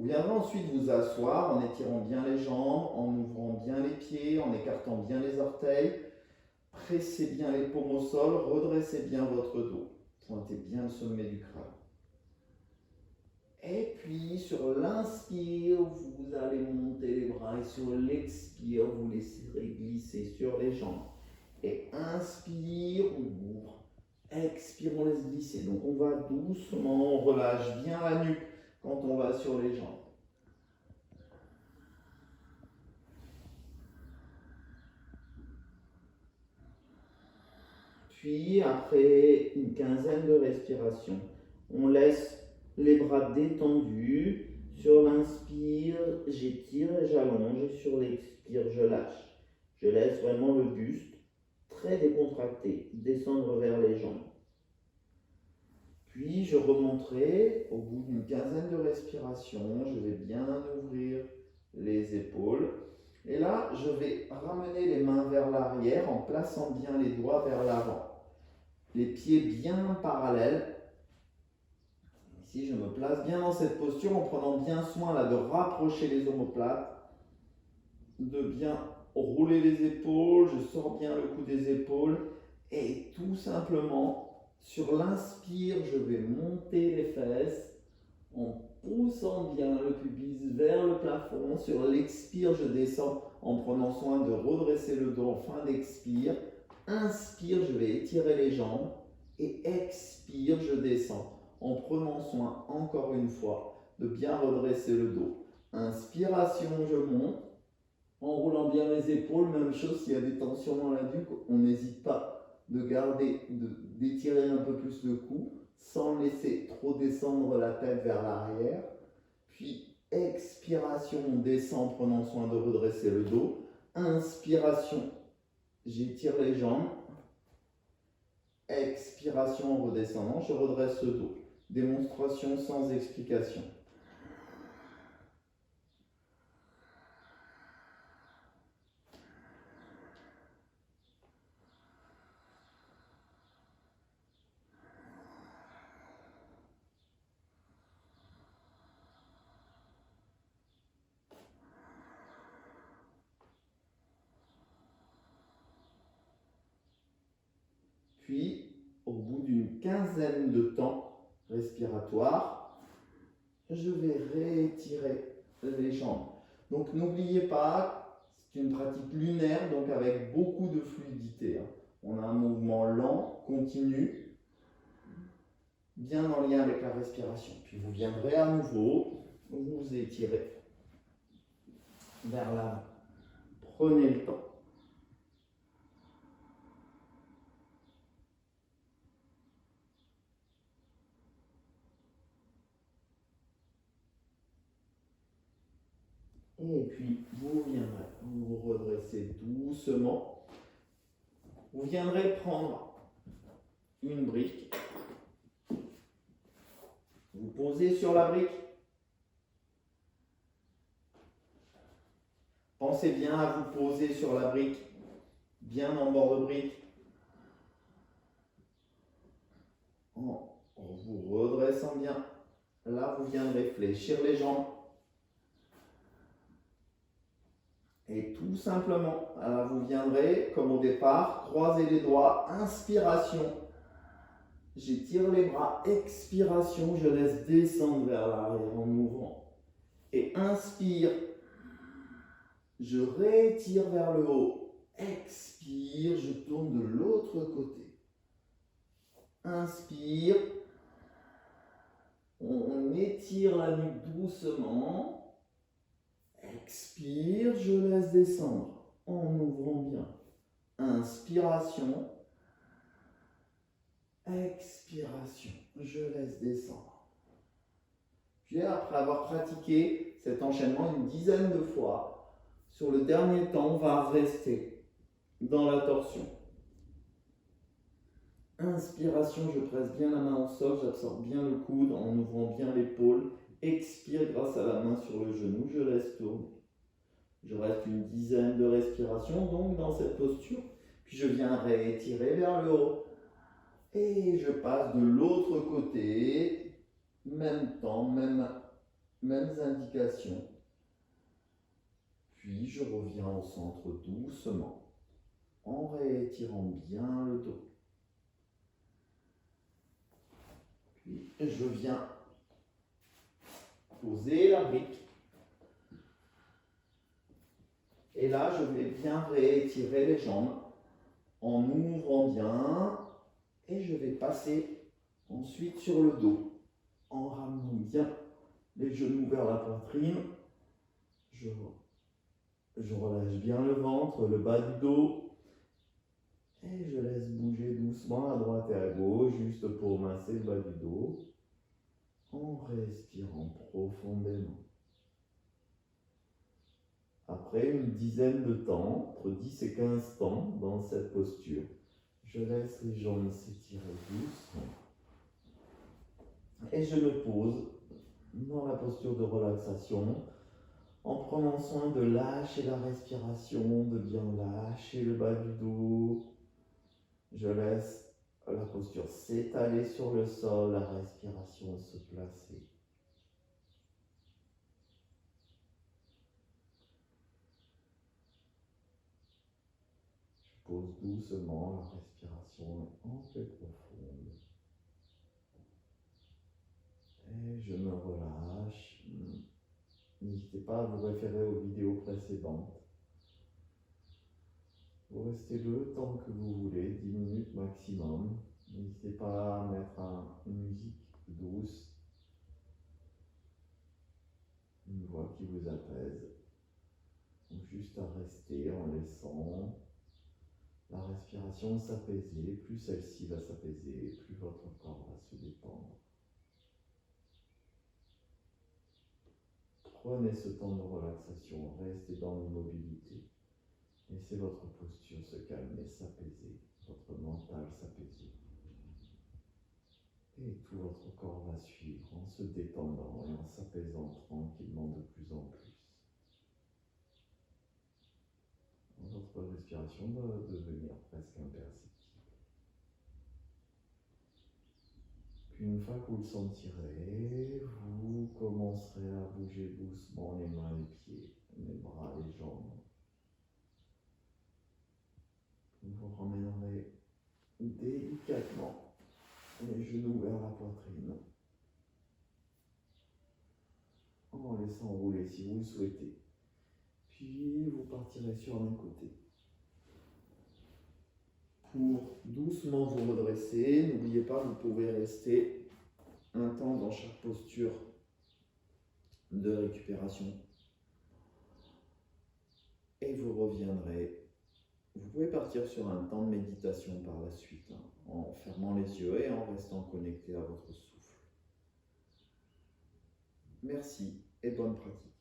Vous viendrez ensuite vous asseoir en étirant bien les jambes, en ouvrant bien les pieds, en écartant bien les orteils. Pressez bien les paumes au sol, redressez bien votre dos. Pointez bien le sommet du crâne. Et puis sur l'inspire, vous allez monter les bras et sur l'expire, vous laisserez glisser sur les jambes. Et inspire, on ouvre. Expire, on laisse glisser. Donc on va doucement, on relâche bien la nuque quand on va sur les jambes. Puis après une quinzaine de respirations, on laisse les bras détendus. Sur l'inspire, j'étire et j'allonge. Et sur l'expire, je lâche. Je laisse vraiment le buste très décontracté descendre vers les jambes. Puis je remonterai au bout d'une quinzaine de respirations. Je vais bien ouvrir les épaules. Et là, je vais ramener les mains vers l'arrière en plaçant bien les doigts vers l'avant. Les pieds bien parallèles. Ici, je me place bien dans cette posture en prenant bien soin là, de rapprocher les omoplates, de bien rouler les épaules. Je sors bien le cou des épaules et tout simplement, sur l'inspire, je vais monter les fesses en poussant bien le pubis vers le plafond. Sur l'expire, je descends en prenant soin de redresser le dos en fin d'expire. Inspire, je vais étirer les jambes et expire, je descends en prenant soin encore une fois de bien redresser le dos. Inspiration, je monte en roulant bien les épaules. Même chose, s'il y a des tensions dans la nuque, on n'hésite pas de garder, d'étirer un peu plus le cou sans laisser trop descendre la tête vers l'arrière. Puis expiration, on descend en prenant soin de redresser le dos. Inspiration, j'étire les jambes. Expiration en redescendant, je redresse le dos. Démonstration sans explication. Puis, au bout d'une quinzaine de temps respiratoire, je vais réétirer les jambes. Donc n'oubliez pas, c'est une pratique lunaire, donc avec beaucoup de fluidité. On a un mouvement lent, continu, bien en lien avec la respiration. Puis vous viendrez à nouveau, vous étirez vers l'avant. Prenez le temps. Et puis, vous viendrez vous redresser doucement. Vous viendrez prendre une brique. Vous posez sur la brique. Pensez bien à vous poser sur la brique, bien en bord de brique. En vous redressant bien. Là, vous viendrez fléchir les jambes. Et tout simplement, là, vous viendrez, comme au départ, croiser les doigts. Inspiration. J'étire les bras. Expiration, je laisse descendre vers l'arrière en ouvrant. Et inspire. Je réétire vers le haut. Expire, je tourne de l'autre côté. Inspire. On étire la nuque doucement. Expire, je laisse descendre en ouvrant bien. Inspiration. Expiration, je laisse descendre. Puis après avoir pratiqué cet enchaînement une dizaine de fois, sur le dernier temps, on va rester dans la torsion. Inspiration, je presse bien la main au sol, j'absorbe bien le coude en ouvrant bien l'épaule. Expire grâce à la main sur le genou, je laisse tourner. Je reste une dizaine de respirations donc dans cette posture. Puis je viens réétirer vers le haut. Et je passe de l'autre côté. Même temps, même mêmes indications. Puis je reviens au centre doucement, en réétirant bien le dos. Puis je viens poser la brique. Et là, je vais bien réétirer les jambes en ouvrant bien. Et je vais passer ensuite sur le dos en ramenant bien les genoux vers la poitrine. Je relâche bien le ventre, le bas du dos. Et je laisse bouger doucement à droite et à gauche, juste pour masser le bas du dos, en respirant profondément. Après une dizaine de temps, entre 10 et 15 temps dans cette posture, je laisse les jambes s'étirer doucement. Et je me pose dans la posture de relaxation, en prenant soin de lâcher la respiration, de bien lâcher le bas du dos. Je laisse la posture s'étaler sur le sol, la respiration se placer. Je pose doucement, la respiration un peu profonde. Et je me relâche. N'hésitez pas à vous référer aux vidéos précédentes. Vous restez le temps que vous voulez, 10 minutes maximum. N'hésitez pas à mettre une musique douce, une voix qui vous apaise. Ou juste à rester en laissant la respiration s'apaiser. Plus celle-ci va s'apaiser, plus votre corps va se détendre. Prenez ce temps de relaxation, restez dans l'immobilité. Laissez votre posture se calmer, s'apaiser, votre mental s'apaiser. Et tout votre corps va suivre en se détendant et en s'apaisant tranquillement de plus en plus. Votre respiration doit devenir presque imperceptible. Puis une fois que vous le sentirez, vous commencerez à bouger doucement les mains, les pieds, les bras, les jambes. Vous ramènerez délicatement les genoux vers la poitrine, en laissant rouler si vous le souhaitez. Puis vous partirez sur un côté. Pour doucement vous redresser, n'oubliez pas, vous pouvez rester un temps dans chaque posture de récupération. Et vous reviendrez. Vous pouvez partir sur un temps de méditation par la suite, en fermant les yeux et en restant connecté à votre souffle. Merci et bonne pratique.